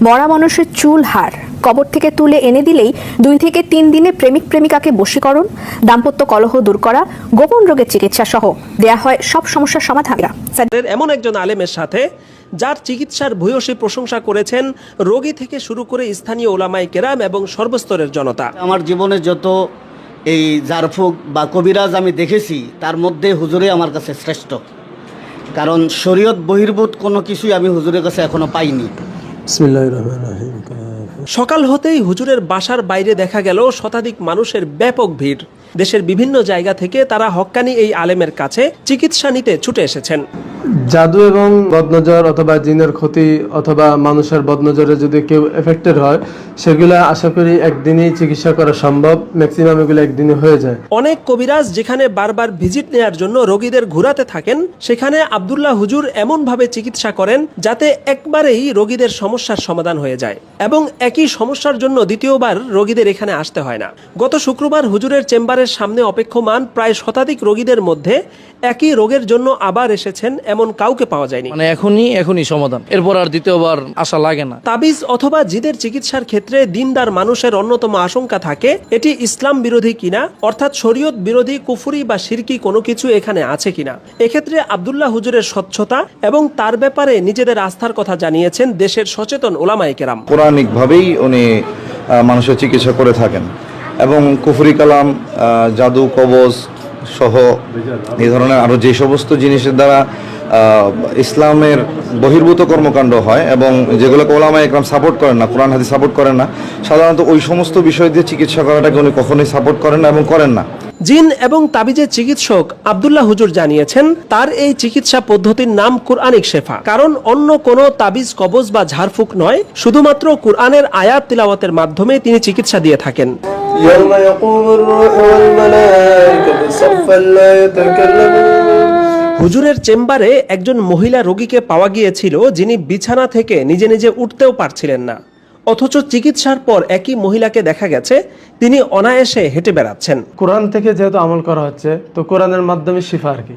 মরা মানুষের চুল হাড় কবর থেকে তুলে এনে দিলেই 2 থেকে 3 দিনে প্রেমিক প্রেমিকাকে বশীকরণ, দাম্পত্য কলহ দূর করা, গোপন রোগের চিকিৎসা সহ দেয়া হয় সব সমস্যার সমাধান। এমন একজন আলেমের সাথে যার চিকিৎসার ভূয়সী প্রশংসা করেছেন রোগী থেকে শুরু করে স্থানীয় ওলামায়ে কেরাম এবং সর্বস্তরের জনতা। আমার জীবনে যত এই জারফুক বা কবিরাজ আমি দেখেছি তার মধ্যে হুজুরে আমার কাছে শ্রেষ্ঠ, কারণ শরীয়ত বহির্ভূত কোনো কিছুই আমি হুজুরের কাছে এখনো পাইনি। সকাল হতেই হুজুরের বাসার বাইরে দেখা গেল শতাধিক মানুষের ব্যাপক ভিড়। দেশের বিভিন্ন জায়গা থেকে তারা হক্কানি এই আলেমের কাছে চিকিৎসা নিতে ছুটে এসেছেন। জাদু এবং বদনজর অথবা জিনের ক্ষতি অথবা মানুষের বদনজরে যদি কেউ এফেক্টেড হয়, সেগুলো আশা করি একদিনই চিকিৎসা করা সম্ভব। ম্যাক্সিমাম এগুলো একদিনে হয়ে যায়। অনেক কবিরাজ যেখানে বারবার ভিজিট নেয়ার জন্য রোগীদের ঘুরাতে থাকেন, সেখানে আব্দুল্লাহ হুজুর এমনভাবে চিকিৎসা করেন যাতে একবারেই রোগীদের সমস্যার সমাধান হয়ে যায় এবং একই সমস্যার জন্য দ্বিতীয়বার রোগীদের এখানে আসতে হয় না। গত শুক্রবার হুজুরের চেম্বারের সামনে অপেক্ষমান প্রায় শতাধিক রোগীদের মধ্যে একই রোগের জন্য আবার এসেছেন এমন কাউকে পাওয়া যায়নি। মানে এখনই সমাধান, এরপর আর দ্বিতীয়বার আসা লাগে না। তাবিজ অথবা জিদের চিকিৎসার ক্ষেত্রে দিনদার মানুষের অন্যতম আশঙ্কা থাকে এটি ইসলাম বিরোধী কিনা, অর্থাৎ শরীয়ত বিরোধী, কুফরি বা শিরকি কোনো কিছু এখানে আছে কিনা। এক্ষেত্রে আব্দুল্লাহ হুজুরের স্বচ্ছতা এবং তার ব্যাপারে নিজেদের আস্থার কথা জানিয়েছেন দেশের সচেতন ওলামায়ে কেরাম। কোরআনিকভাবেই উনি মানুষের চিকিৎসা করে থাকেন এবং কুফরি কালাম, জাদু, কবজ সহ এই ধরনের আরও যে সমস্ত জিনিসের দ্বারা ইসলামের বহির্ভূত কর্মকাণ্ড হয় এবং যেগুলোকে ওলামায়ে কেরাম সাপোর্ট করেন না, কোরআন হাদিস সাপোর্ট করেন না, সাধারণত ওই সমস্ত বিষয় দিয়ে চিকিৎসা করাটাকে উনি কখনোই সাপোর্ট করেন না এবং করেন না। জিন এবং তাবিজের চিকিৎসক আব্দুল্লাহ হুজুর জানিয়েছেন তার এই চিকিৎসা পদ্ধতির নাম কুরআনিক শেফা, কারণ অন্য কোনো তাবিজ, কবজ বা ঝাড়ফুঁক নয়, শুধুমাত্র কুরআনের আয়াত তিলাওয়াতের মাধ্যমে তিনি চিকিৎসা দিয়ে থাকেন। হুজুরের চেম্বারে একজন মহিলা রোগীকে পাওয়া গিয়েছিল যিনি বিছানা থেকে নিজে নিজে উঠতেও পারছিলেন না, অথচ চিকিৎসার পর একই মহিলাকে দেখা গেছে তিনি অনায়াসে হেঁটে বেড়াচ্ছেন। কোরআন থেকে যেহেতু আমল করা হচ্ছে, তো কোরআনের মাধ্যমে শিফা আর কি,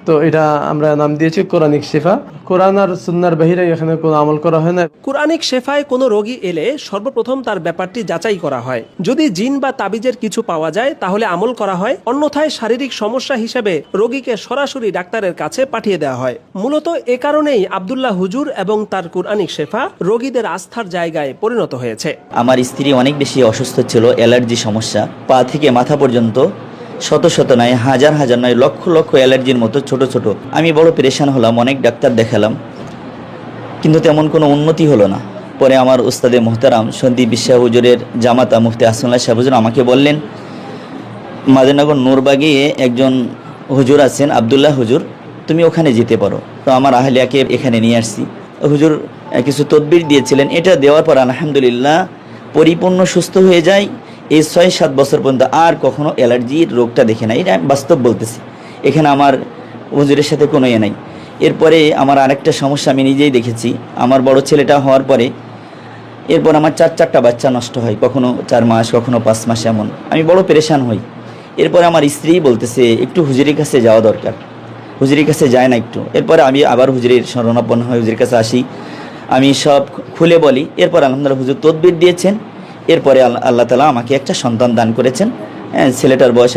তো এটা আমরা নাম দিয়েছি কোরআনিক শিফা। কোরআন আর সুন্নাহর বাহিরে এখানে কোনো আমল করা হয় না। কুরআনিক শেফায় কোনো রোগী এলে সর্বপ্রথম তার ব্যাপারটি যাচাই করা হয়। যদি জিন বা তাবিজের কিছু পাওয়া যায় তাহলে আমল করা হয়, অন্যথায় শারীরিক সমস্যা হিসেবে রোগীকে সরাসরি ডাক্তারের কাছে পাঠিয়ে দেওয়া হয়। মূলত এ কারণেই আব্দুল্লাহ হুজুর এবং তার কুরআনিক শেফা রোগীদের আস্থার জায়গায় পরিণত হয়েছে। আমার স্ত্রী অনেক বেশি অসুস্থ ছিল, অ্যালার্জি সমস্যা, পা থেকে মাথা পর্যন্ত শত শত নয়, হাজার হাজার নয়, লক্ষ লক্ষ অ্যালার্জির মতো ছোট ছোট। আমি বড় পেরেশান হলাম, অনেক ডাক্তার দেখালাম, কিন্তু তেমন কোনো উন্নতি হলো না। পরে আমার উস্তাদে মোহতারাম সন্দীপ বিশ্বাস হুজুরের জামাতা মুফতি আসমাউল্লাহ সাহেব হুজুর আমাকে বললেন, মাদারনগর নূরবাগে একজন হুজুর আছেন আব্দুল্লাহ হুজুর, তুমি ওখানে যেতে পারো। তো আমার আহলিয়াকে এখানে নিয়ে আসছি। হুজুর কিছু তদবির দিয়েছিলেন, এটা দেওয়ার পর আলহামদুলিল্লাহ পরিপূর্ণ সুস্থ হয়ে যায়। এই 6-7 বছর পর্যন্ত আর কখনো অ্যালার্জির রোগটা দেখে নাই, এটা আমি বাস্তব বলতেছি। এখানে আমার হুজুরের সাথে কোনো নাই। এরপরে আমার আরেকটা সমস্যা আমি নিজেই দেখেছি। আমার বড় ছেলেটা হওয়ার পরে এরপর আমার 4-4টা বাচ্চা নষ্ট হয়, কখনো 4 মাস, কখনো 5 মাস, এমন। আমি বড় পেরেশান হই। এরপরে আমার স্ত্রী বলতেছে একটু হুজুরের কাছে যাওয়া দরকার, হুজুরের কাছে যায় না একটু। এরপরে আমি আবার হুজুরের শরণাপন্ন হয়ে হুজুরের কাছে আসি, আমি সব খুলে বলি। এরপর আলহামদুলিল্লাহ হুজুর তদবির দিয়েছেন। এরপরে আল্লাহ তাআলা আমাকে একটা সন্তান দান করেছেন। ছেলেটার বয়স